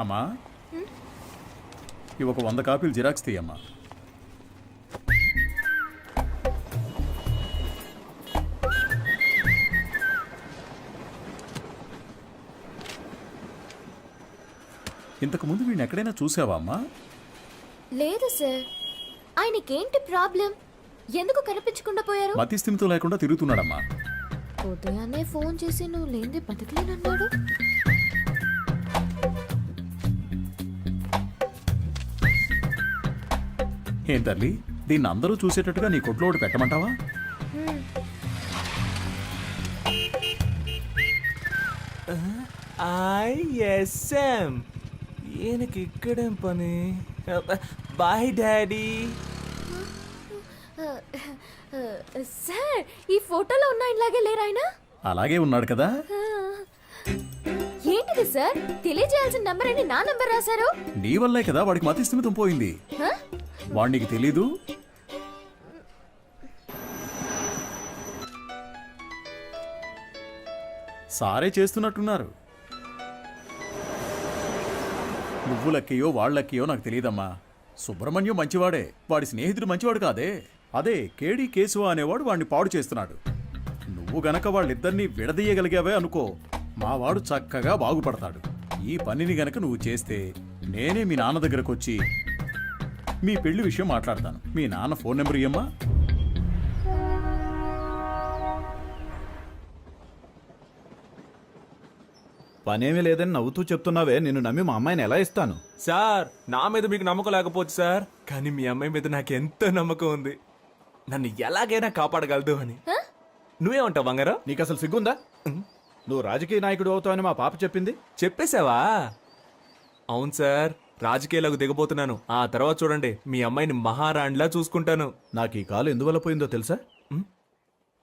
అమ్మా ఇవి ఒక 100 కాపీలు జిరాక్స్ తీయమ్మా. ఇంతకు ముందు వీడిని ఎక్కడైనా చూసావా అమ్మా? లేదు సార్. ఆయనకేంటి ప్రాబ్లం? ఎందుకు కనిపించకుండా పోయారు? మతి స్థిమితం లేకుండా తిరుగుతున్నాడమ్మా. ఉదయాన్నే ఫోన్ చేసి నువ్వు లేనిది బతకలేనన్నాడు. ఏం తల్లి, దీన్ని అందరూ చూసేటట్టుగా నీ కొట్లో ఒకటి పెట్టమంటావా? ఐఎస్ఎం ఈయనకి ఇక్కడేం పని? Bye daddy. సార్, ఈ ఫోటోలో ఉన్న ఆయనలాగే లేరు ఆయన? అలాగే ఉన్నాడు కదా. ఏంటిది సార్? తెలియజేయాల్సిన నంబర్ అని నా నంబర్ రాశారు. నీ వల్లే కదా వాడికి మతి స్థిమితం పోయింది. వాడికి తెలీదు. సారే చేస్తున్నట్టున్నారు. నువ్వు లక్కయో వాళ్ళక్కయో నాకు తెలియదమ్మా. సుబ్రహ్మణ్యం మంచివాడే, వాడి స్నేహితుడు మంచివాడు కాదే. అదే కేడి కేశవ అనేవాడు వాడిని పాడు చేస్తున్నాడు. నువ్వు గనక వాళ్ళిద్దరినీ విడదీయగలిగావే అనుకో, మావాడు చక్కగా బాగుపడతాడు. ఈ పనిని గనక నువ్వు చేస్తే నేనే మీ నాన్న దగ్గరకు వచ్చి మీ పెళ్లి విషయం మాట్లాడతాను. మీ నాన్న ఫోన్ నెంబర్ ఇయ్యమ్మా. పనేమీ లేదని నవ్వుతూ చెప్తున్నావే, నిన్ను నమ్మి మా అమ్మాయిని ఎలా ఇస్తాను? సార్, నా మీద మీకు నమ్మకం లేకపోవచ్చు సార్, కానీ మీ అమ్మాయి మీద నాకు ఎంతో నమ్మకం ఉంది. నన్ను ఎలాగైనా కాపాడగలదు అని. నువ్వేమంటావు బంగారం? నీకు అసలు సిగ్గుందా? నువ్వు రాజకీయ నాయకుడు అవుతావని మా పాప చెప్పింది. చెప్పేశావా? అవును సార్, రాజకీయాలకు దిగబోతున్నాను. ఆ తర్వాత చూడండి, మీ అమ్మాయిని మహారాణిలా చూసుకుంటాను. నాకు ఈ కాలు ఎందువల్ల పోయిందో తెలుసా?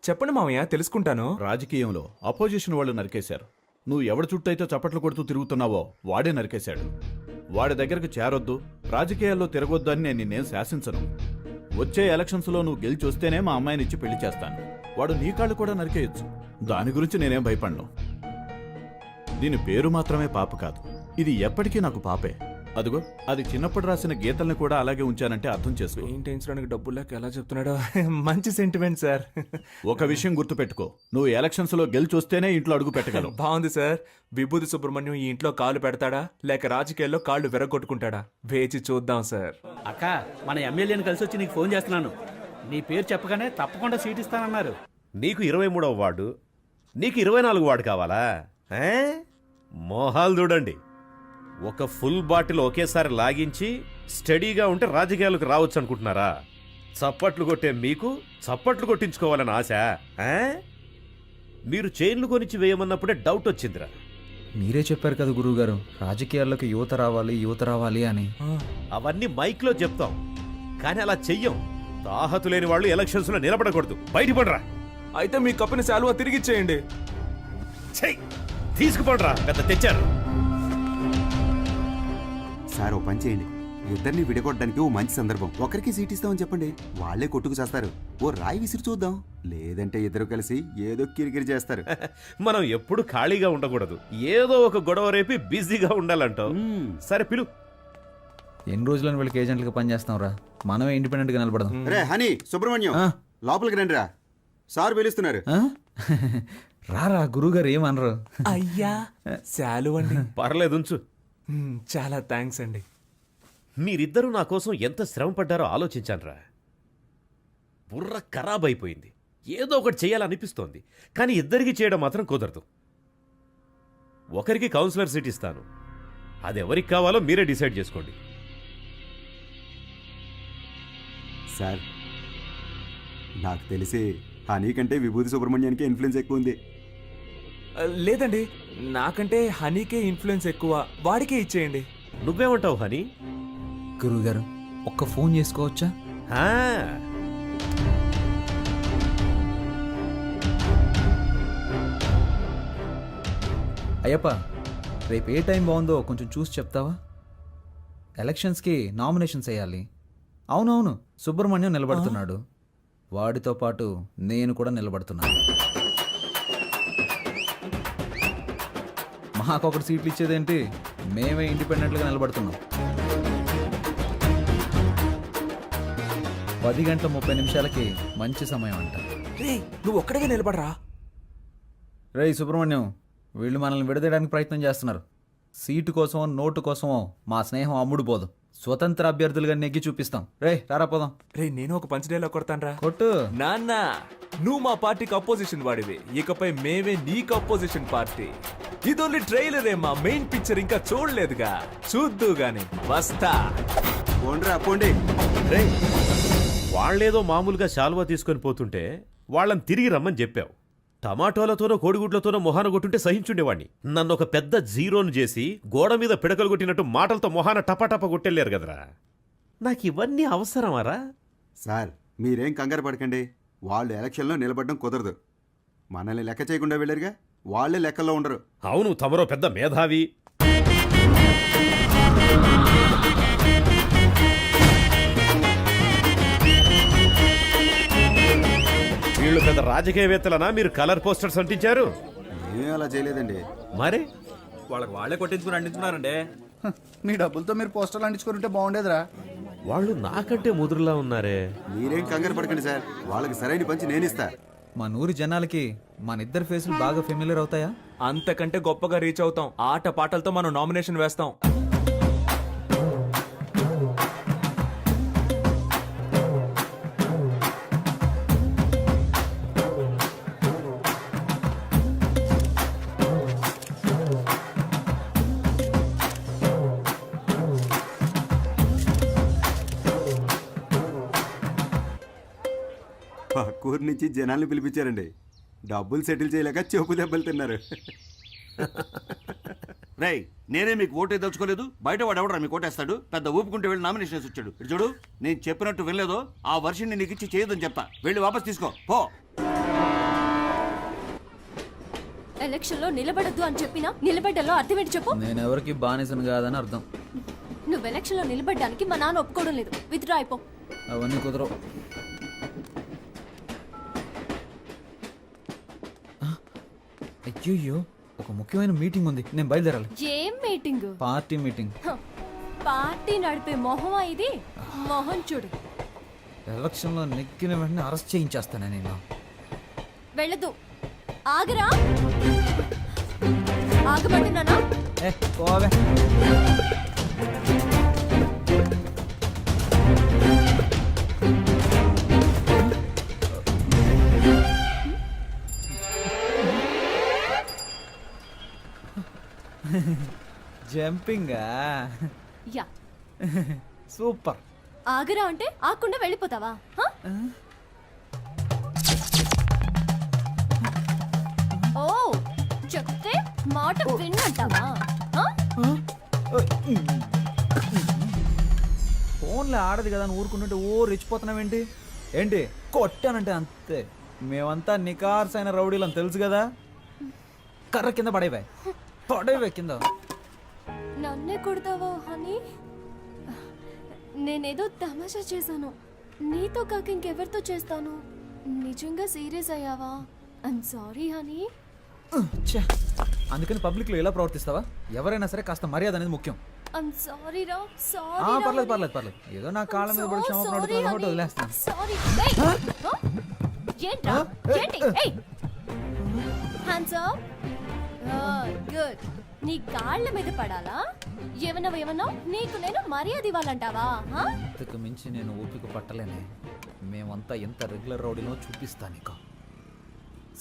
చెప్పండి మామయ్య, తెలుసుకుంటాను. రాజకీయంలో అపోజిషన్ వాళ్ళు నరికేశారు. నువ్వు ఎవడి చుట్టైతే చప్పట్లు కొడుతూ తిరుగుతున్నావో వాడే నరికేశాడు. వాడి దగ్గరకు చేరొద్దు, రాజకీయాల్లో తిరగొద్దు అని నేను నిన్నేం శాసించను. వచ్చే ఎలక్షన్స్లో నువ్వు గెలిచి వస్తేనే మా అమ్మాయిని ఇచ్చి పెళ్లి చేస్తాను. వాడు నీ కాళ్ళు కూడా నరికేయచ్చు. దాని గురించి నేనేం భయపడను. దీని పేరు మాత్రమే పాప కాదు, ఇది ఎప్పటికీ నాకు పాపే. అదిగో, అది చిన్నప్పుడు రాసిన గీతల్ని కూడా అలాగే ఉంచానంటే అర్థం చేసుకో. పెయింటించడానికి డబ్బులు లేక ఎలా చెప్తున్నాడో. మంచి సెంటిమెంట్ సార్. ఒక విషయం గుర్తుపెట్టుకో, నువ్వు ఎలక్షన్స్ లో గెలిచి వస్తేనే ఇంట్లో అడుగు పెట్టగలవు. బాగుంది సార్. విభూతి సుబ్రహ్మణ్యం ఈ ఇంట్లో కాలు పెడతాడా లేక రాజకీయాల్లో కాళ్ళు విరగొట్టుకుంటాడా? వేచి చూద్దాం సార్. అక్క, మన ఎమ్మెల్యేని కలిసి వచ్చి నీకు ఫోన్ చేస్తున్నాను. నీ పేరు చెప్పగానే తప్పకుండా సీట్ ఇస్తానన్నారు. నీకు 23వ వార్డు, నీకు 24 వార్డు కావాలా? మోహాలు చూడండి. ఒక ఫుల్ బాటిల్ ఒకేసారి లాగించి స్టడీగా ఉంటే రాజకీయాలకు రావచ్చు అనుకుంటున్నారా? చప్పట్లు కొట్టే మీకు చప్పట్లు కొట్టించుకోవాలని ఆశ? మీరు చైన్లు కొనిచ్చి వేయమన్నప్పుడే డౌట్ వచ్చిందిరా. మీరే చెప్పారు కదా గురువుగారు, రాజకీయాల్లోకి యువత రావాలి అని. అవన్నీ మైక్లో చెప్తాం, కానీ అలా చెయ్యం. తాహతు లేని వాళ్ళు ఎలక్షన్స్ లో నిలబడకూడదు. బయటపడరా. అయితే మీ కప్పుని శాలువా తిరిగిచ్చేయండి. చెయ్, తీసుకుపడరా. పెద్ద తెచ్చారు సార్. ఓ పని చేయండి, ఇద్దరిని విడగొట్టడానికి ఓ మంచి సందర్భం. ఒకరికి సీట్ ఇస్తామని చెప్పండి, వాళ్లే కొట్టుకు చేస్తారు. ఓ రాయి విసిరి చూద్దాం, లేదంటే ఇద్దరు కలిసి ఏదో కిరికిరి చేస్తారు. మనం ఎప్పుడు ఖాళీగా ఉండకూడదు, ఏదో ఒక గొడవ రేపి బిజీగా ఉండాలంటావు. సరే పిలు. ఎన్ని రోజులని వీళ్ళకి ఏజెంట్లుగా పనిచేస్తాం రా, మనమే ఇండిపెండెంట్ గా నిలబడదాం. రే హనీ, సుబ్రహ్మణ్యం లోపలికి రండి రా, సార్ పిలుస్తున్నారు. రారా, గురువుగారు ఏమనరు. అయ్యా, శాలువ అండి. పర్లేదు ఉంచు. చాలా థ్యాంక్స్ అండి. మీరిద్దరూ నా కోసం ఎంత శ్రమ పడ్డారో ఆలోచించానురా. బుర్ర ఖరాబ్ అయిపోయింది. ఏదో ఒకటి చేయాలనిపిస్తోంది, కానీ ఇద్దరికి చేయడం మాత్రం కుదరదు. ఒకరికి కౌన్సిలర్ సీట్ ఇస్తాను, అది ఎవరికి కావాలో మీరే డిసైడ్ చేసుకోండి. సార్, నాకు తెలిసి హనీ కంటే విభూతి సుబ్రహ్మణ్యానికి ఇన్ఫ్లుయెన్స్ ఎక్కువ ఉంది. లేదండి, నాకంటే హనీకే ఇన్ఫ్లుయెన్స్ ఎక్కువ, వాడికే ఇచ్చేయండి. నువ్వేమంటావు హనీ? గురువుగారు, ఒక్క ఫోన్ చేసుకోవచ్చా? అయ్యప్ప, రేపు ఏ టైం బాగుందో కొంచెం చూసి చెప్తావా? ఎలక్షన్స్కి నామినేషన్స్ వేయాలి. అవునవును, సుబ్రహ్మణ్యం నిలబడుతున్నాడు, వాడితో పాటు నేను కూడా నిలబడుతున్నాను. మాకొకటి సీట్లు ఇచ్చేదేంటి, మేమే ఇండిపెండెంట్గా నిలబడుతున్నాం. 10:30 మంచి సమయం అంట. రే నువ్వు ఒక్కడిగా నిలబడరా. రేయ్ సుబ్రహ్మణ్యం, వీళ్ళు మనల్ని విడదీయడానికి ప్రయత్నం చేస్తున్నారు. సీటు కోసమో నోటు కోసమో మా స్నేహం అమ్ముడు పోదు. స్వతంత్ర అభ్యర్థులుగా నెగ్గి చూపిస్తాం. రే రారా పోదాం. రే నేను ఒక పంచ్ డైలాగ్ కొడతానరా. కొట్టు. నాన్న నువ్వు మా పార్టీకి అపోజిషన్ వాడివి, ఇకపై మేమే నీకు అపోజిషన్ పార్టీ. ఇది ఓన్లీ ట్రైలర్ ఏమా, మెయిన్ పిక్చర్ ఇంకా చూడలేదుగా, చూద్దు గాని వస్తా. పోండ్రా పోండి. రే వాళ్ళేదో మామూలుగా శాలువా తీసుకొని పోతుంటే వాళ్ళని తిరిగి రమ్మని చెప్పావు. టమాటోలతోనో కోడిగుడ్లతోనో మొహాన కొట్టుంటే సహించుండేవాణ్ణి. నన్ను ఒక పెద్ద జీరోను చేసి గోడ మీద పిడకలు కొట్టినట్టు మాటలతో మొహాన టపాటపా కొట్టెళ్ళారు కదరా. నాకు ఇవన్నీ అవసరమారా? సార్ మీరేం కంగారు పడకండి, వాళ్ళు ఎలక్షన్లో నిలబడడం కుదరదు. మనల్ని లెక్క చేయకుండా వెళ్ళారుగా, వాళ్ళే లెక్కల్లో ఉండరు. అవును, తమరో పెద్ద మేధావి. వీళ్ళు పెద్ద రాజకీయవేత్తలనా మీరు కలర్ పోస్టర్స్ అంటించారు? ఏం అలా చేయలేదండి. మరి వాళ్ళకి వాళ్ళే కొట్టించుకుని అంటించుకున్నారండి. మీ డబ్బులతో మీరు పోస్టర్లు అంటించుకుంటే బాగుండేదిరా. వాళ్ళు నాకంటే ముదురులా ఉన్నారే. మీరేం కంగారు పడకండి సార్, వాళ్ళకి సరైన పంచి నేనిస్తా. మా నూరి జనాలకి మన ఇద్దరు ఫేసులు బాగా ఫెమిలియర్ అవుతాయా? అంతకంటే గొప్పగా రీచ్ అవుతాం. ఆట పాటలతో మనం నామినేషన్ వేస్తాం. పక్కూరు నుంచి జనాల్ని పిలిపించారండి. డబ్బులు సెటిల్ చేయలేక చెప్పు దెబ్బలు తిన్నారు. రేయ్ నేనే మీకు ఓటే దలుచుకోలేదు, బయట వాడు ఎవడరా మీకు ఓటేస్తాడు? పెద్ద ఊపుకుంటే వెళ్ళి నామినేషన్ వేసి వచ్చాడు. ఇటు చూడు, నేను చెప్పినట్టు వినలేదో ఆ వర్షన్ని నీకు ఇచ్చి చేయదని చెప్తా. వెళ్ళి వాపస్ తీసుకో పో. ఎలక్షన్ లో నిలబడద్దు అని చెప్పినా నిలబడ్డలో అర్థం ఏంటి చెప్పు. నేను ఎవరికి బానిసను కాదని అర్థం. నువ్వు ఎలక్షన్ లో నిలబడ్డానికి మా నాన్న ఒప్పుకోవడం లేదు. విత్డ్రా అయిపో. అవన్నీ కుదరవు. అయ్యో, ఒక ముఖ్యమైన మీటింగ్ ఉంది, నేను బయలుదేరాలి. ఏం మీటింగ్? Party meeting. పార్టీ నడిపే మొహమా ఇది? మొహం చూడు. ఎలక్షన్లో నెగ్గిన వెంటనే అరెస్ట్ చేయించేస్తానే నేను. వెళ్ళదు. ఆగరా. ఆగమంటున్నానా? పోవే. జంపింగా? యా. సూపర్. ఆగరా అంటే ఆకుండా వెళ్ళిపోతావా? హ? ఓ చెప్తే మాట విన్నంటావా? హ? ఫోన్లో ఆడదు కదా అని ఊరుకుంటుంటే ఓ రెచ్చిపోతున్నావేంటి? ఏంటి కొట్టానంటే అంతే. మేమంతా నికార్సైన రౌడీలు అని తెలుసు కదా. కర్ర కింద పడేవే, పడేవే కింద. నన్నే కొడతావా హనీ? నేనేదో తమాషా చేశాను. నీతో కాక ఇంకెవరితో చేస్తాను? నిజంగా సీరియస్ అయ్యావా? I'm sorry honey. అందుకని పబ్లిక్లో ఎలా ప్రవర్తిస్తావా? ఎవరైనా సరే కాస్త మర్యాద అనేది ముఖ్యం. ఐమ్ సారీ రా. సారీ. పర్లేదు పర్లేదు పర్లేదు. ఏదో నా కాళ్ళ మీద పడి క్షమాపణ అడుగుతున్నాను కాబట్టి వదిలేస్తాను. సారీ. ఏంట్రా? ఏంటి? ఏయ్. Hands up. గుడ్. నీ కాళ్ళ మీద పడాలా? ఏమన్నా నీకు నేను మర్యాద ఇవ్వాలంటావా? ఇంతకు మించి నేను ఓపిక పట్టలేనే. మేమంతా ఎంత రెగ్యులర్ రౌడీనో చూపిస్తా నీకు.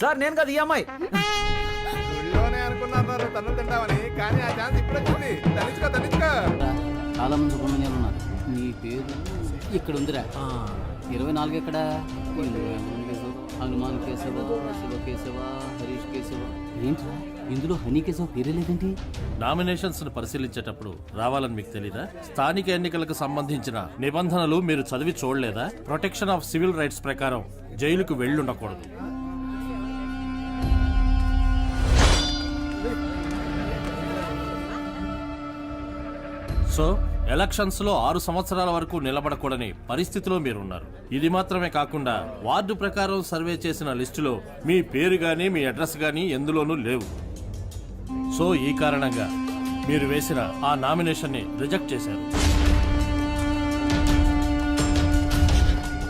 సార్ నేను కదా ఈ అమ్మాయి. చాలా మంది సుబ్రహ్మణ్యాలు ఉన్నారు. నీ పేరు ఇక్కడ ఉందిరా. 24 ఎక్కడ? హనుమాన్ కేశవ, శివ కేశవ, హరీష్ కేశవ. ఏంట్రా ఇందులో హనీ కేశవ పేరే లేదేంటి? నామినేషన్స్ ను పరిశీలించేటప్పుడు రావాలని మీకు తెలీదా? స్థానిక ఎన్నికలకు సంబంధించిన నిబంధనలు మీరు చదివి చూడలేదా? ప్రొటెక్షన్ ఆఫ్ సివిల్ రైట్స్ ప్రకారం జైలుకు వెళ్ళుండకూడదు. సో ఎలక్షన్స్ లో 6 సంవత్సరాల వరకు నిలబడకూడని పరిస్థితిలో మీరున్నారు. ఇది మాత్రమే కాకుండా వార్డు ప్రకారం సర్వే చేసిన లిస్టులో మీ పేరు గానీ మీ అడ్రస్ గానీ ఎందులోనూ లేవు. సో ఈ కారణంగా మీరు వేసిన ఆ నామినేషన్ని రిజెక్ట్ చేశారు.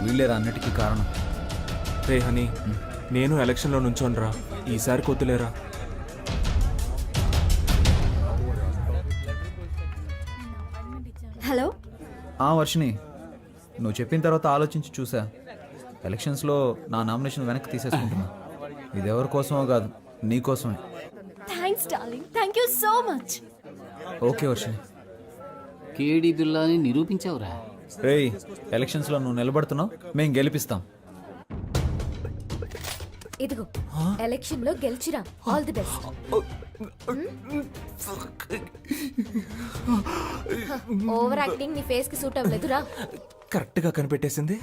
వీళ్ళేరా అన్నిటికీ కారణం. రే హనీ, నేను ఎలక్షన్లో నుంచోనరా, ఈసారి కొద్దులేరా. హలో. వర్షిని, నువ్వు చెప్పిన తర్వాత ఆలోచించి చూసా. ఎలక్షన్స్లో నా నామినేషన్ వెనక్కి తీసేసుకుంటున్నా. ఇది ఎవరి కోసమో కాదు, నీ కోసమే. Thanks darling, thank you so much. Okay Varshini. కేడి బిల్లాని నిరూపించావురా. రేయ్, ఎలక్షన్స్లో నువ్వు నిలబడుతున్నావు, మేము గెలిపిస్తాం. ఇదిగో ఎలక్షన్ లో గెలిచిరా. All the best. Over acting నీ ఫేస్ కి సూట్ అవ్వలేదురా. కరెక్ట్గా కనిపెట్టేసింది.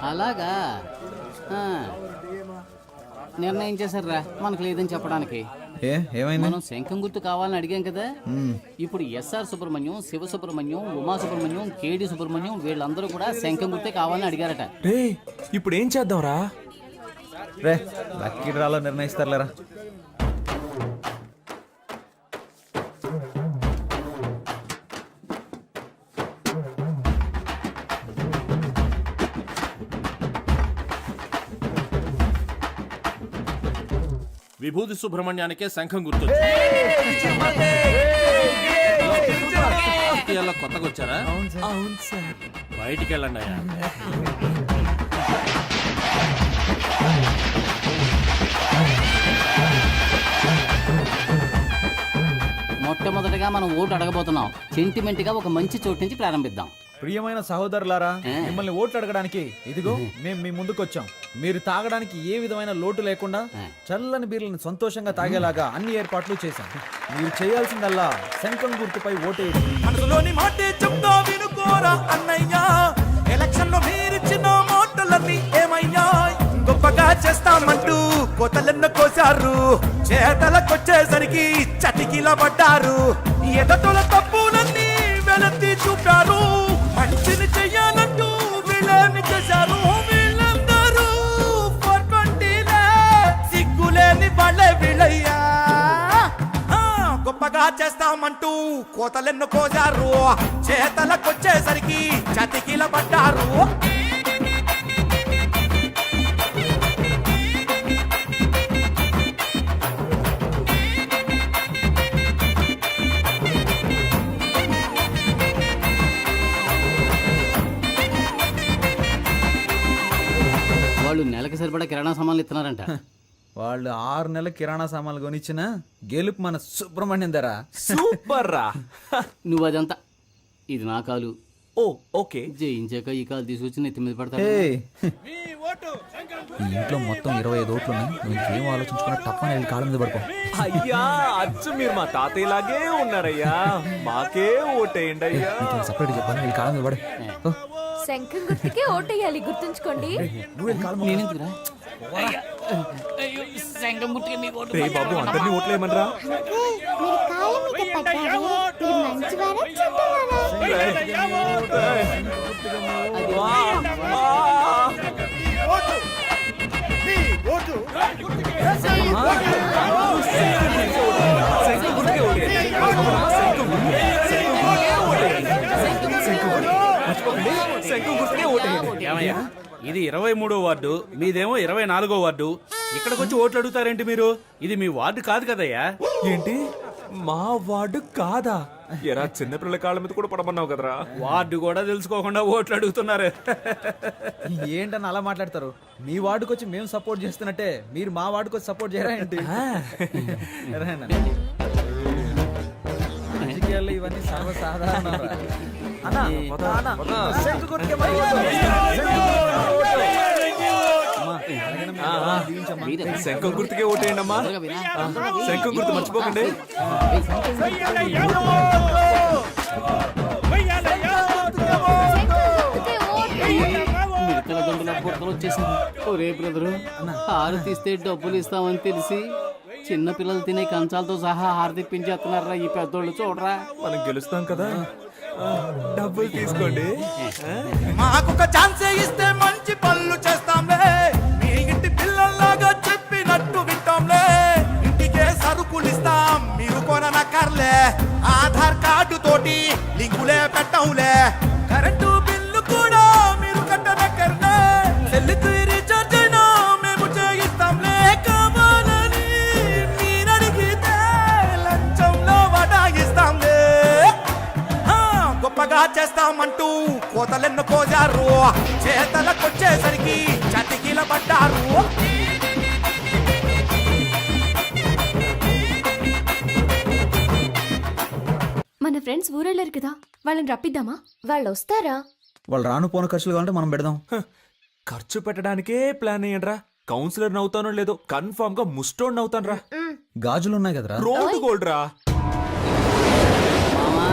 అలాగా ఆ. నిర్ణయం చేశారా మనకు లేదని చెప్పడానికి. ఏమైంది? మనం శంఖం గుర్తు కావాలని అడిగాం కదా. ఇప్పుడు ఎస్ఆర్ సుబ్రహ్మణ్యం, శివ సుబ్రహ్మణ్యం, ఉమా సుబ్రహ్మణ్యం, కేడి సుబ్రహ్మణ్యం వీళ్ళందరూ కూడా శంఖం గుర్తే కావాలని అడిగారట. రే ఇప్పుడు ఏం చేద్దాంరా? రే లక్కీ డ్రాలో నిర్ణయిస్తారులేరా. విభూతి సుబ్రహ్మణ్యానికే శంఖం గుర్తు. కొత్తగా వచ్చారా? అవును సార్. బయటికి వెళ్ళండి అయ్యా. మొట్టమొదటిగా మనం ఓటు అడగబోతున్నాం. సెంటిమెంట్ గా ఒక మంచి చోటు నుంచి ప్రారంభిద్దాం. ప్రియమైన సహోదరులారా, మిమ్మల్ని ఓట్లు అడగడానికి ఇదిగో మేము మీ ముందుకు వచ్చాం. మీరు తాగడానికి ఏ విధమైన లోటు లేకుండా చల్లని బీర్లను సంతోషంగా తాగేలాగా అన్ని ఏర్పాట్లు చేశాం. మీరు చేయాల్సిందల్లా శంఖం గుర్తుపై ఓటేయండి. మనసులోని మాటే చెప్తా వినుకోరా అన్నయ్యా, ఎలక్షన్ లో మీరిచ్చిన మాటలన్నీ ఏమయ్యా? గొప్పగా చేస్తామంటూ కోతలెన్నో కోసారు, చేతలకొచ్చేసరికి చటికిల పడ్డారు. ఎదటల తప్పులన్నీ వెలత్తి చూపారు, మంచిని చెయ్యాలంటూ వీళ్ళని చేశారు. వీళ్ళందరూ 420లే, సిగ్గులేని వాళ్ళే వీళ్ళయ్యా. గొప్పగా చేస్తామంటూ కోతలెన్నో కోసారు, చేతలకొచ్చేసరికి చతికిల పడ్డారు. వాళ్ళు నెలకి సరిపడా కిరాణా సామాన్లు ఇస్తున్నారంట. వాళ్ళు 6 నెలల కిరాణా సామాన్లు కొనిచ్చిన గెలుపు మన సుబ్రహ్మణ్యం ధర. సూపర్ రా. నువ్వు అదంతా, ఇది నా కాలు. ఓ ఓకే. జయించాక ఈ కాలు తీసుకొచ్చి నెత్తి మీద పడతా. ఈ ఇంట్లో మొత్తం 25 ఓట్లు ఉన్నాయి. నువ్వు ఇంకేం ఆలోచించుకున్నా తప్పని వెళ్ళి కాళ్ళ మీద పడుకో. అయ్యా అచ్చు మీరు మా తాతయ్యలాగే ఉన్నారయ్యా, మాకే ఓటేయండి అయ్యా. సపరేట్ చెప్పాను, వెళ్ళి కాళ్ళ మీద పడే. శంఖం గుర్తుకే ఓటేయాలి, గుర్తుంచుకోండి. నేనెందుకురా? శంఖం గుర్తుకే మీ ఓటు. రే బాబు, అందరినీ ఓట్లేయమనరా. ఏమయ్యా, ఇది 23వ వార్డు, మీదేమో 24వ వార్డు. ఇక్కడికి వచ్చి ఓట్లు అడుగుతారేంటి మీరు? ఇది మీ వార్డు కాదు కదయ్యా. ఏంటి మా వార్డు కాదా? ఎరా చిన్నపిల్లల కాళ్ళ మీద కూడా పడమన్నావు కదరా. వార్డు కూడా తెలుసుకోకుండా ఓట్లు అడుగుతున్నారు. ఏంటని అలా మాట్లాడతారు? మీ వార్డుకి వచ్చి మేము సపోర్ట్ చేస్తున్నట్టే మీరు మా వార్డుకి వచ్చి సపోర్ట్ చేయరా ఏంటి? రాజకీయాల్లో ఇవన్నీ సర్వసాధారణం. శంఖం గుర్తుకే ఓటేయండి అమ్మా. శంఖం గుర్తు మర్చిపోకండి. మిడతల గంటల బుట్టలు వచ్చేసింది. ఒరే బ్రదరు, హారు తీస్తే డబ్బులు ఇస్తామని తెలిసి చిన్న పిల్లలు తినే కంచాలతో సహా హారతిప్పించేస్తున్నారా ఈ పెద్దోళ్ళు చూడరా. మనం గెలుస్తాం కదా. డబ్బులు తీసుకోండి. మాకు ఒక ఛాన్స్ ఇస్తే మంచి పనులు చేస్తాంలే, మీ ఇంటి పిల్లల్లాగా చెప్పినట్టు వింటాంలే, ఇంటికే సరుకులు ఇస్తాం మీరు కొననక్కర్లే, ఆధార్ కార్డు తోటి లింకులే పెట్టంలే, కరెంటు బిల్లు కూడా మీరు కట్టనక్కర్లే, సెల్లుకు రీఛార్జ్ అయినా మేము చేయిస్తాంలే, కావాలని మీరడిగితే లంచంలో వడాయిస్తాంలే, గొప్పగా చేస్తామంటూ కోతలెన్ను కోజారు, చేతలకొచ్చేసరికి చతికిల పడ్డారు. మన ఫ్రెండ్స్ ఊరెళ్ళారు కదా, వాళ్ళని రప్పిద్దామా? వాళ్ళు వస్తారా? వాళ్ళు రాను పోను ఖర్చులు కావాలంటే మనం పెడదాం. ఖర్చు పెట్టడానికే ప్లాన్ అయ్యండ్రా. కౌన్సిలర్ నవ్వుతానో లేదో కన్ఫర్మ్ గా ముస్టోడ్ నవ్వుతాను రా. గాజులు ఉన్నాయి కదరా. రోడ్డు గోల్డ్ రా. మామా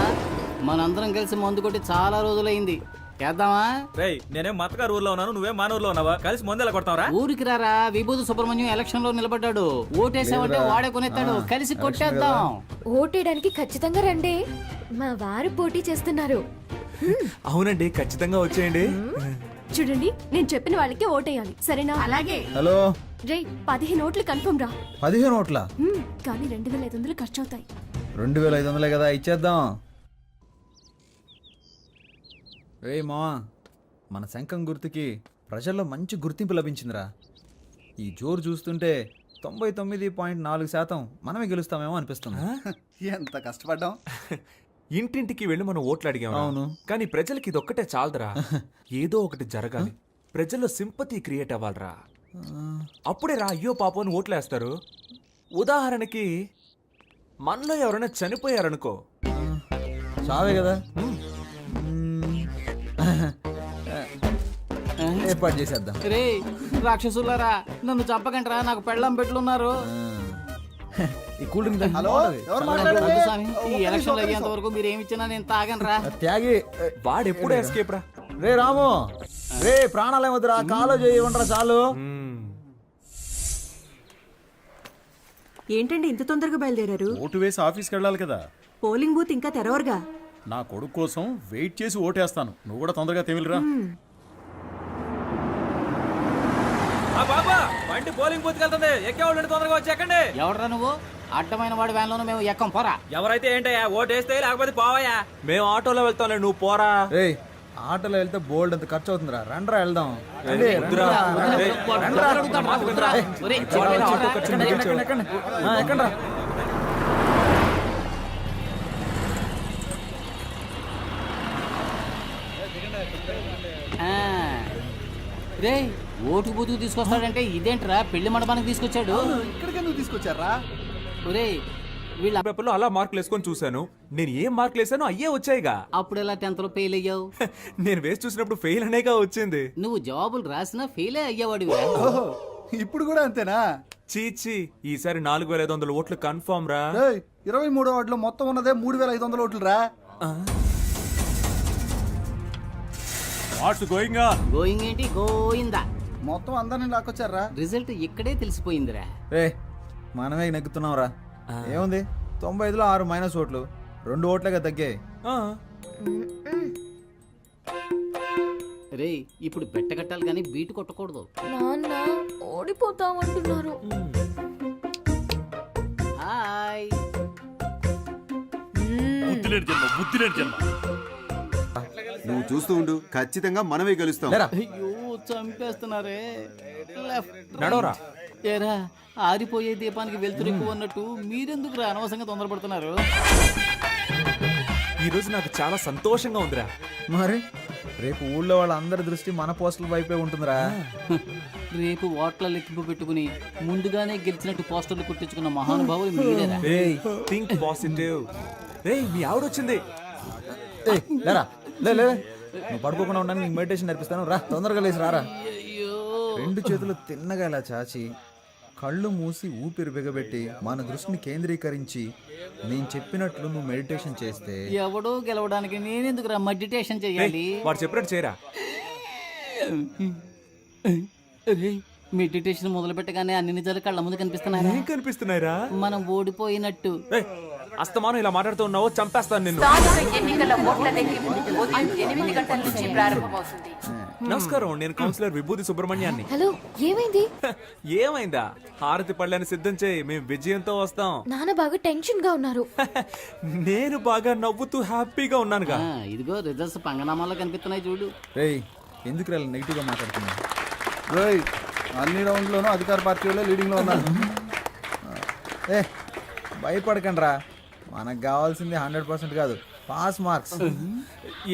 మనందరం కలిసి మందు కొట్టి చాలా రోజులైంది, చేద్దామా? రేయ్ నేనేం మతగారు ఊర్లో ఉన్నాను, నువ్వేం మానూరులో ఉన్నావా? కలిసి ముందెలా కొడతావరా? ఊరికి రారా, విభూతి సుబ్రహ్మణ్యం ఎలక్షన్ లో నిలబడ్డాడు, ఓటేసామంటే వాడే కొనేస్తాడు, కలిసి కొట్టేద్దాం. ఓటేయడానికి ఖచ్చితంగా రండి, మా వారు పోటీ చేస్తున్నారు. అవునండి, ఖచ్చితంగా వచ్చేయండి. చూడండి, నేను చెప్పిన వాళ్ళకి ఓటేయాలి, సరేనా? అలాగే. హలో రే 15 ఓట్లు కన్ఫర్మ్ రా. 15 ఓట్ల? కానీ 2500 ఖర్చు అవుతాయి. 2500 కదా, ఇచ్చేద్దాం. రే మావా, మన శంఖం గుర్తుకి ప్రజల్లో మంచి గుర్తింపు లభించిందిరా. ఈ జోరు చూస్తుంటే 99.4% మనమే గెలుస్తామేమో అనిపిస్తుంది. ఎంత కష్టపడ్డాం. ఇంటింటికి వెళ్ళి మనం ఓట్లు అడిగాం. అవును. కానీ ప్రజలకి ఇదొక్కటే చాలదురా. ఏదో ఒకటి జరగాలి, ప్రజల్లో సింపతి క్రియేట్ అవ్వాలరా. అప్పుడే రా అయ్యో పాపం అని ఓట్లేస్తారు. ఉదాహరణకి మనలో ఎవరైనా చనిపోయారనుకో, చావే కదా, ఏర్పాటు చేసేద్దాం. రే రాక్షసులారా, నన్ను చంపకంటరా, నాకు పెళ్ళం పెట్లున్నారు. ఈ కూల్ డ్రింక్ హలో, ఎవరు వద్దు మాట్లాడేది? స్వామి, ఈ ఎలక్షన్ అయ్యేంత వరకు మీరు ఏమి ఇచ్చినా నేను తాగనరా. త్యాగి. వాడెప్పుడే ఎస్కేప్ రా. రే రాము, రే ప్రాణాలే వద్దురా, కాలో చేయి ఉండరా చాలు. ఏంటండి ఇంత తొందరగా బయలుదేరారు? ఓటు వేసి ఆఫీస్కి వెళ్ళాలి కదా. పోలింగ్ బూత్ ఇంకా తెరవరుగా. నా కొడుకు కోసం వెయిట్ చేసి ఓటేస్తాను, నువ్వు కూడా తొందరగా తెమిలిరా. బాబా బండి పోలింగ్ బూత్ వెళ్తుంది, ఎక్కేవాళ్ళు తొందరగా వచ్చి ఎక్కండి. ఎవడరా నువ్వు? అడ్డమైన వాడి వ్యాన్లోనూ మేము ఎక్కం, పోరా. ఎవరైతే ఏంటయ్యా, ఓటేస్తే లేకపోతే పోవయ్యా. మేము ఆటోలో వెళ్తాంలే, నువ్వు పోరా. ఆటోలో వెళ్తే బోల్డ్ అంత ఖర్చు అవుతుందిరా, రండ్రా వెళ్దాం. వద్దురా. ఒరేయ్, ఆటో ఖర్చు మిగిల్చావు. ఎక్కండ్రా. రే ఓటు బూతుకు తీసుకొస్తాడంటే ఇదేంట్రా, పెళ్లి మండపానికి తీసుకొచ్చాడు. ఇక్కడికి ఎందుకు తీసుకొచ్చారా? ఒరే వీళ్ళ పేపర్లో అలా మార్కులు వేసుకొని చూశాను. నేను ఏం మార్కులు వేసానో అయ్యే వచ్చాయిగా. అప్పుడు ఎలా 10th లో ఫెయిల్ అయ్యావు? నేను వేసి చూసినప్పుడు ఫెయిల్ అనేగా వచ్చింది. నువ్వు జవాబులు రాసినా ఫెయిలే అయ్యేవాడివి. ఓహో, ఇప్పుడు కూడా అంతేనా? చీచి, ఈసారి 4500 ఓట్లు కన్ఫర్మ్ రా. 23వ వార్డులో మొత్తం ఉన్నదే 3500 ఓట్లు రా. What's going on? గోయింగ్ ఏంటి, గోయిందా. మొత్తం అందరిని లాక్కొచ్చారా? రిజల్ట్ ఇక్కడే తెలిసిపోయిందిరా. రే మనమే నెగ్గుతున్నాం రా. ఏముంది, 95లో 6 మైనస్ ఓట్లు, 2 ఓట్లేగా తగ్గాయి. రే ఇప్పుడు బెట్ట కట్టాలి కానీ బీటు కొట్టకూడదు. నాన్న ఓడిపోతామంటున్నారు. హాయ్. నువ్వు చూస్తూ ఉండు, ఖచ్చితంగా మనమే గెలుస్తాం. అయ్యో చంపేస్తున్నారే. నడవరా. ఏరా ఆరిపోయే దీపానికి వెళ్తురు ఎక్కువ ఉన్నట్టు మీరెందుకు రా అనవసరంగా తొందరపడుతున్నారు? ఈ రోజు నాకు చాలా సంతోషంగా ఉందిరా. మరి రేపు ఊళ్ళో వాళ్ళందరి దృష్టి మన పోస్టుల వైపే ఉంటుందిరా. రేపు ఓట్ల లెక్కింపు పెట్టుకుని ముందుగానే గెలిచినట్టు పోస్టర్లు కుట్టించుకున్న మహానుభావులు మీరేరా. Think positive. రేయ్ మీ ఆవిడొచ్చింది. లేరా, లే నువ్వు పడుకోకుండా ఉండడానికి నీకు మెడిటేషన్ నేర్పిస్తాను రా, తొందరగా లేచి రారా. 2 చేతులు తిన్నగా ఇలా చాచి కళ్ళు మూసి ఊపిరి బిగబెట్టి మన దృష్టిని కేంద్రీకరించి నేను చెప్పినట్లు నువ్వు మెడిటేషన్ చేస్తే ఎవడో గెలవడానికి నేనెందుకు రా మెడిటేషన్ చేయాలి? వాడు చెప్పినట్టు చేయరా. మెడిటేషన్ మొదలు పెట్టగానే అన్ని నిజాలు కళ్ళ ముందు కనిపిస్తున్నాయా? ఏం కనిపిస్తున్నాయిరా? మనం ఓడిపోయినట్టు. ఏయ్, అస్తమానం ఇలా మాట్లాడుతూ ఉన్నావు, చంపేస్తాను నిన్ను. నమస్కారం, నేను కౌన్సిలర్ విభూతి సుబ్రహ్మణ్యాన్ని. హలో, ఏమైంది? ఏమైందా? హారతి పళ్ళని సిద్ధం చేయి, మేము విజయంతో వస్తాం. నాన్న బాగా టెన్షన్ గా ఉన్నారు. నేను బాగా నవ్వుతూ హ్యాపీగా ఉన్నానుగా. ఇదిగో రిజల్ట్స్ పంగనామాల్లో కనిపిస్తున్నాయి చూడు. రేయ్ ఎందుకు రా నెగిటివ్ గా మాట్లాడుతున్నా? రేయ్, అన్ని రౌండ్లోనూ అధికార పార్టీ వాళ్ళే లీడింగ్లో ఉన్నారు. ఏ భయపడకండి రా, మనకు కావాల్సింది 100% కాదు, పాస్ మార్క్స్.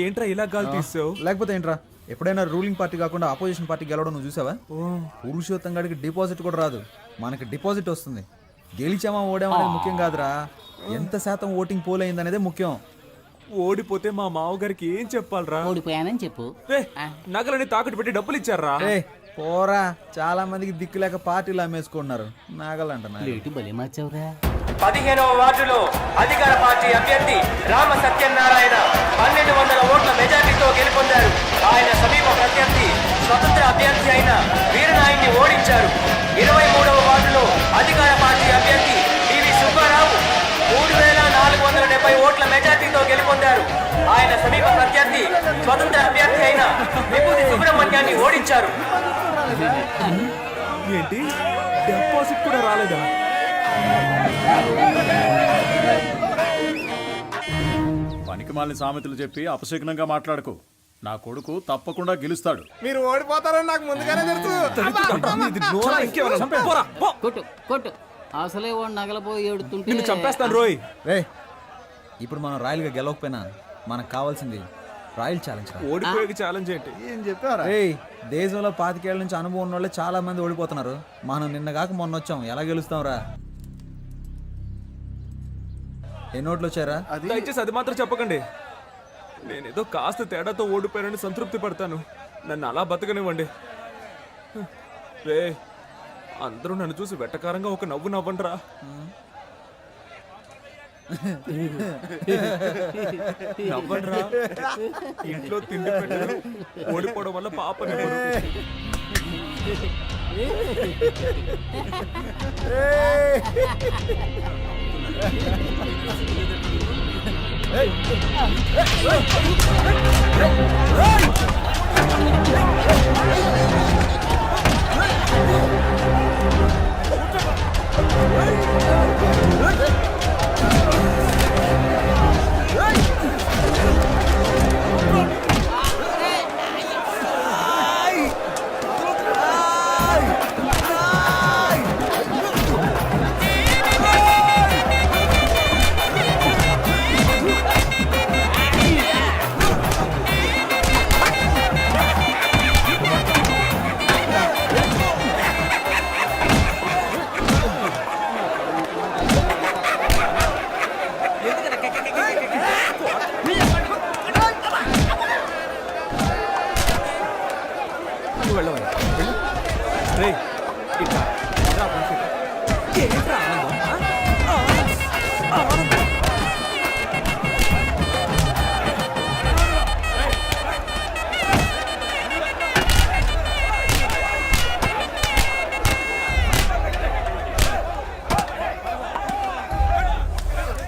ఏంట్రా ఇలా గాలి తీసావు? లేకపోతే ఏంట్రా, ఎప్పుడైనా రూలింగ్ పార్టీ కాకుండా అపోజిషన్ పార్టీ గెలవడం నువ్వు చూసావా? పురుషోత్తం గాడికి డిపాజిట్ కూడా రాదు, మనకి డిపాజిట్ వస్తుంది. గెలిచామా ఓడామా అనేది ముఖ్యం కాదురా, ఎంత శాతం ఓటింగ్ పోల్ అయింది అనేది ముఖ్యం. ఓడిపోతే మా మావగారికి ఏం చెప్పాలరా? ఓడిపోయానని చెప్పు. నగలని తాకట్టు పెట్టి డబ్బులు ఇచ్చారా? పోరా, చాలా మందికి దిక్కు లేక పార్టీలు అమ్మేసుకుంటున్నారు. నాగలంట లేటు బలి మార్చావురా. 15వ వార్డులో అధికార పార్టీ అభ్యర్థి రామ సత్యనారాయణ 1200 ఓట్ల మెజార్టీతో గెలుపొందారు. ఆయన సమీప ప్రత్యర్థి స్వతంత్ర అభ్యర్థి అయిన వీరనాయుడిని ఓడించారు. 23వ వార్డులో అధికార పార్టీ అభ్యర్థి పివి సుబ్బారావు 3470 ఓట్ల మెజార్టీతో గెలుపొందారు. ఆయన సమీప ప్రత్యర్థి స్వతంత్ర అభ్యర్థి అయిన విభూతి సుబ్రహ్మణ్యాన్ని ఓడించారు. ఏంటి, డిపాజిట్ కూడా రాలేదా? పనికిమాలిన సామెతలు చెప్పి అపశకునంగా మాట్లాడకు. నా కొడుకు తప్పకుండా గెలుస్తాడు. మీరు ఓడిపోతారని నాకు ముందుగానే తెలుసు. కొట్టు కొట్టు, అసలే వాడు నగలపోయి ఏడుతుంటే చంపేస్తాను రోయ్. రే, ఇప్పుడు మనం రాయల్గా గెలవకపోయినా మనకు కావాల్సింది రాయల్ ఛాలెంజ్. ఓడిపోయే ఛాలెంజ్ ఏంటి? ఏం చెప్పారా? ఏయ్, దేశంలో 25 ఏళ్ల నుంచి అనుభవం ఉన్న వాళ్ళే చాలా మంది ఓడిపోతున్నారు. మనం నిన్న కాక మొన్న వచ్చాం, ఎలా గెలుస్తాం రా? ఎన్ని ఓట్లు వచ్చారా? దయచేసి అది మాత్రం చెప్పకండి. నేనేదో కాస్త తేడాతో ఓడిపోయానని సంతృప్తి పడతాను. నన్ను అలా బతకనివ్వండి. రే, అందరూ నన్ను చూసి వెట్టకారంగా ఒక నవ్వు నవ్వండిరా. నవ్వండిరా. ఇంట్లో తిండి పెట్టారు, ఓడిపోవడం వల్ల పాపని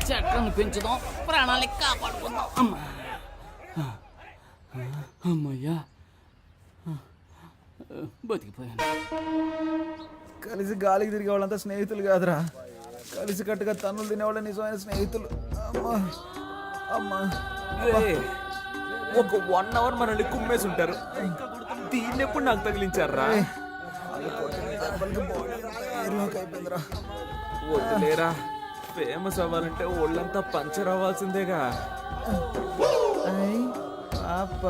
చెట్లను పెంచుదాం, ప్రాణాలు కాపాడుకుందాం. అమ్మయ్యా, బతికిపోయాను. కలిసి గాలికి తిరిగే వాళ్ళంతా స్నేహితులు కాదురా, కలిసి కట్టుగా తన్నులు తినేవాళ్ళ నిజమైన స్నేహితులు. అమ్మా అమ్మా, ఒక 1 అవర్ మనల్ని కుమ్మేసి ఉంటారు. దీన్ని ఎప్పుడు నాకు తగిలించారా? వద్దులేరా, ఫేమస్ అవ్వాలంటే ఒళ్ళంతా పంచర్ అవ్వాల్సిందేగా. పాప,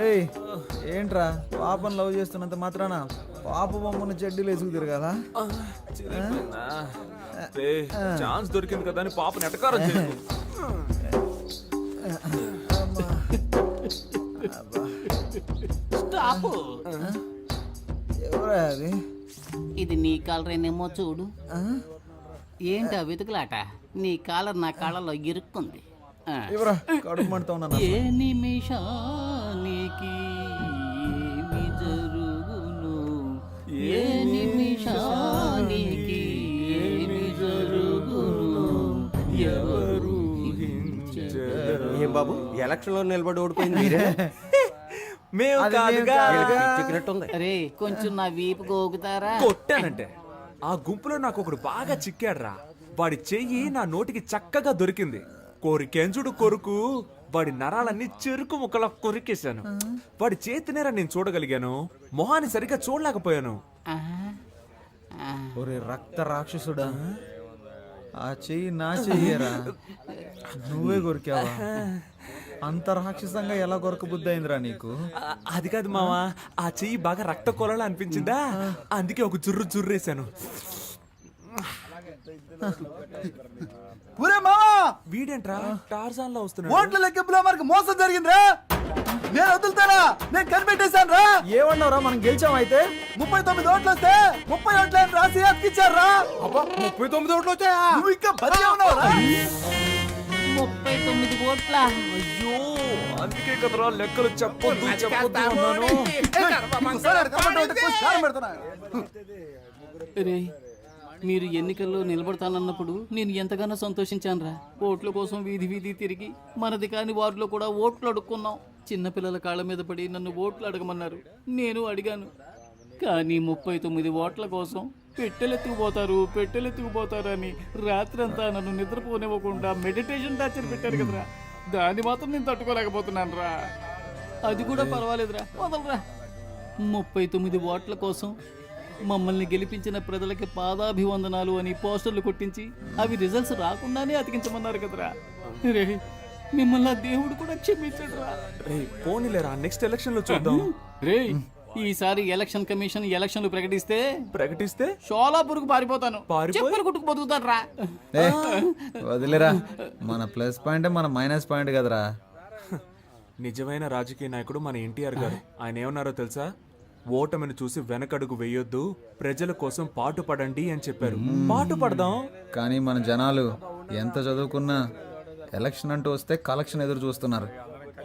ఏయ్ ఏంట్రా, పాపను లవ్ చేస్తున్నంత మాత్రాన పాప బొమ్మను చెడ్డీలు వేసుకు తిరగాలా? ఛాన్స్ దొరికింది కదా అని పాపని ఎటకారం చేయకు. స్టాప్. ఎవరా అది? ఇది నీ కాలరేనేమో చూడు. ఏంటా వెతుకులాట? నీ కాలర్ నా కాళ్ళలో ఇరుక్కుంది. ఎవరా కడుపు మంటతో ఉన్నా? ఏ నిమిషానికి ఏమి జరుగును? ఏ నిమిషానికి ఏమి జరుగును ఎవరు ఏం బాబు ఎలక్షన్ లో నిలబడి ఓడిపోయింది మేము కాదుగా. అరే కొంచెం నా వీపు గోగుతారా? కొట్టానంటే ఆ గుంపులో నాకు ఒకడు బాగా చిక్కాడ్రా. వాడి చెయ్యి నా నోటికి చక్కగా దొరికింది. కోరికెంజుడు కొరుకు వాడి నరాలన్నీ చెరుకు ముక్కలా కొరికేశాను. వాడి చేతినేరా నేను చూడగలిగాను, మొహాన్ని సరిగ్గా చూడలేకపోయాను. ఒరే రక్త రాక్షసుడా, ఆ చెయ్యి నా చెయ్యరా, నువ్వే కొరికావా? అంత రాక్షసంగా ఎలా కొరక బుద్ధి అయిందిరా నీకు? అది కాదు మావా, ఆ చెయ్యి బాగా రక్త కొలలా అనిపించిందా, అందుకే ఒక జుర్రేశాను. వీడేంట్రా టార్జాన్ లో వస్తున్నాడు? ఓట్ల లెక్కింపులో మనకు మోసం జరిగిందిరా. నేను వదులుతారా? నేను కనిపెట్టేశాను రా. ఏమన్నావురా? మనం గెలిచాం. అయితే 39 ఓట్లు వస్తే 30 ఓట్లని రాసి అతికిచ్చారా? 39 ఓట్లు వచ్చాయా? నువ్వు ఇంకా బతికే ఉన్నావురా? 39 ఓట్ల. అయ్యో అందుకే కదరా లెక్కలు చెప్పొద్దు అన్నాను. రే మీరు ఎన్నికల్లో నిలబడతానన్నప్పుడు నేను ఎంతగానో సంతోషించానురా. ఓట్ల కోసం వీధి వీధి తిరిగి మనది కాని వారిలో కూడా ఓట్లు అడుక్కున్నాం. చిన్నపిల్లల కాళ్ళ మీద పడి నన్ను ఓట్లు అడగమన్నారు, నేను అడిగాను. కానీ 39 ఓట్ల కోసం పెట్టెలెత్తుకుపోతారు అని రాత్రంతా నన్ను నిద్రపోనివ్వకుండా మెడిటేషన్ టార్చర్ పెట్టారు కదరా. దాన్ని మాత్రం నేను తట్టుకోలేకపోతున్నాను రా. అది కూడా పర్వాలేదురా, వదలరా. 39 ఓట్ల కోసం మమ్మల్ని గెలిపించిన ప్రజలకి పాదాభివందనాలు అని పోస్టర్లు కొట్టించి అవి రిజల్ట్స్ రాకుండానే అతికించమన్నారు కదరా. రే మిమ్మల్ని ఆ దేవుడు కూడా క్షమించడురా. రే పోనీలేరా, నెక్స్ట్ ఎలక్షన్ లో చూద్దాం. రే ఈసారి ఎలక్షన్ కమిషన్ ఎలక్షన్లు ప్రకటిస్తే షోలాపూర్కు పారిపోతాను, చెప్పులు కుట్టుకు బతుకుతాను రా. వదిలేరా, మన ప్లస్ పాయింట్ మన మైనస్ పాయింట్ కదరా. నిజమైన రాజకీయ నాయకుడు మన ఎన్టీఆర్ గారు. ఆయన ఏమన్నారో తెలుసా? ఓటమిని చూసి వెనకడుగు వేయొద్దు, ప్రజల కోసం పాటు పడండి అని చెప్పారు. పాటు పడదాం. కానీ మన జనాలు ఎంత చదువుకున్నా ఎలక్షన్ అంటూ వస్తే కలెక్షన్ ఎదురు చూస్తున్నారు.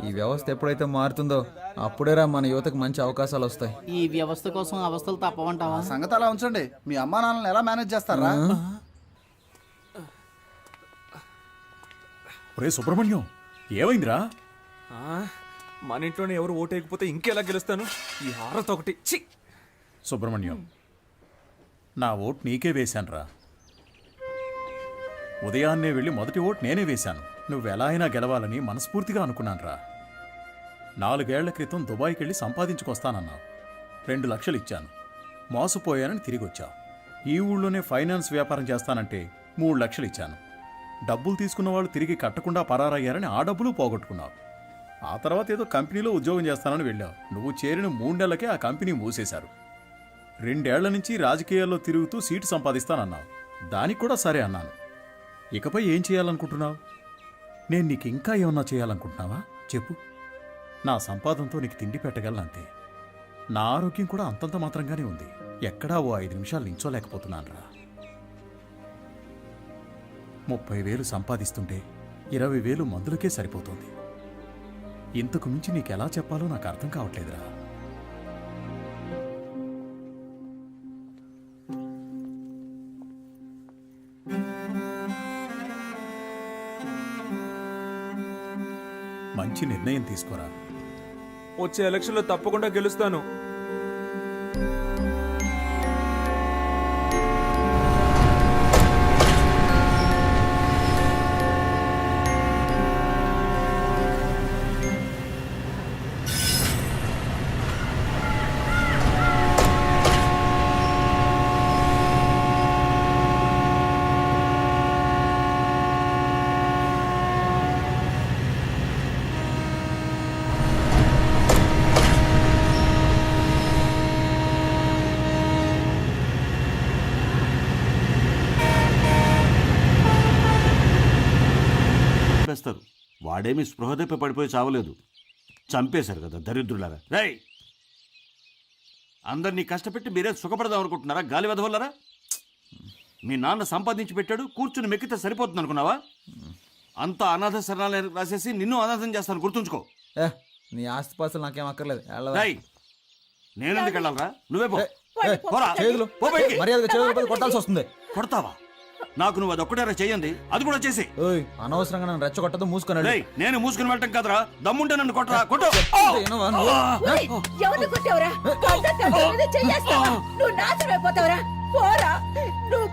ఈ వ్యవస్థ ఎప్పుడైతే మారుతుందో అప్పుడేరా మన యువతకు మంచి అవకాశాలు వస్తాయి. ఈ వ్యవస్థ కోసం అవస్థలు తప్పవంటావా? సంగతి అలా ఉంచండి. మీ అమ్మా నాన్నలు ఎలా మేనేజ్ చేస్తారా? ఒరే సుబ్రహ్మణ్యం, ఏమైందిరా? మన ఇంట్లోనే ఎవరు ఓటేయకపోతే ఇంకెలా గెలుస్తాను? ఈ హారత ఒకటి. ఛీ! సుబ్రహ్మణ్యం, నా ఓటు నీకే వేశానురా. ఉదయాన్నే వెళ్ళి మొదటి ఓటు నేనే వేశాను. నువ్వెలా అయినా గెలవాలని మనస్ఫూర్తిగా అనుకున్నానురా. 4 ఏళ్ల క్రితం దుబాయ్కి వెళ్ళి సంపాదించుకొస్తానన్నావు. 2 లక్షలు ఇచ్చాను. మోసపోయానని తిరిగొచ్చావు. ఈ ఊళ్ళోనే ఫైనాన్స్ వ్యాపారం చేస్తానంటే 3 లక్షలు ఇచ్చాను. డబ్బులు తీసుకున్న వాళ్ళు తిరిగి కట్టకుండా పరారయ్యారని ఆ డబ్బులు పోగొట్టుకున్నావు. ఆ తర్వాత ఏదో కంపెనీలో ఉద్యోగం చేస్తానని వెళ్ళావు. నువ్వు చేరిన 3 నెలలకే ఆ కంపెనీ మూసేశారు. 2 ఏళ్ల నుంచి రాజకీయాల్లో తిరుగుతూ సీటు సంపాదిస్తానన్నావు. దానికి కూడా సరే అన్నాను. ఇకపై ఏం చేయాలనుకుంటున్నావు? నేను నీకు ఇంకా ఏమన్నా చేయాలనుకుంటున్నావా చెప్పు. నా సంపాదనతో నీకు తిండి పెట్టగలనంతే. నా ఆరోగ్యం కూడా అంతంత మాత్రంగానే ఉంది. ఎక్కడా ఓ 5 నిమిషాలు నించోలేకపోతున్నానురా. 30,000 సంపాదిస్తుంటే 20,000 మందులకే సరిపోతుంది. ఇంతకు మించి నీకెలా చెప్పాలో నాకు అర్థం కావట్లేదురా. మంచి నిర్ణయం తీసుకోరా. వచ్చే ఎలక్షన్ లో తప్పకుండా గెలుస్తాను. వాడేమి స్పృహ తప్పి పడిపోయి చావలేదు, చంపేశారు కదా దరిద్రులారా. రేయ్, అందరినీ కష్టపెట్టి మీరే సుఖపడదాం అనుకుంటున్నారా? గాలి వెధవల్లారా. మీ నాన్న సంపాదించి పెట్టాడు, కూర్చుని మెక్కితే సరిపోతుంది అనుకున్నావా? అంతా అనాథ శరణాలయం రాసేసి నిన్ను అనాథం చేస్తాను, గుర్తుంచుకో. నీ ఆస్తిపాస్తులు నాకేం అక్కర్లేదు. నేను ఎందుకు వెళ్ళాలరా? నువ్వే పో. పోరా, చేతులు పో బయటికి. మర్యాదగా చేతులు కొట్టాల్సి వస్తుంది. కొడతావా? నాకు నువ్వు అది ఒక్కటేరా చెయ్యండి, అది కూడా చేసి. ఓయ్ అనవసరంగా నన్ను రెచ్చగొట్టదు, మూసుకొని వెళ్ళు. రేయ్, నేను మూసుకుని వెళ్ళటం కదరా, దమ్ముంటే నన్ను కొట్టరా, కొట్టు. వినవా నువ్వు? ఎవరు కొట్టావురా? నువ్వు నాశనం అయిపోతావురా. పోరా, నువ్వు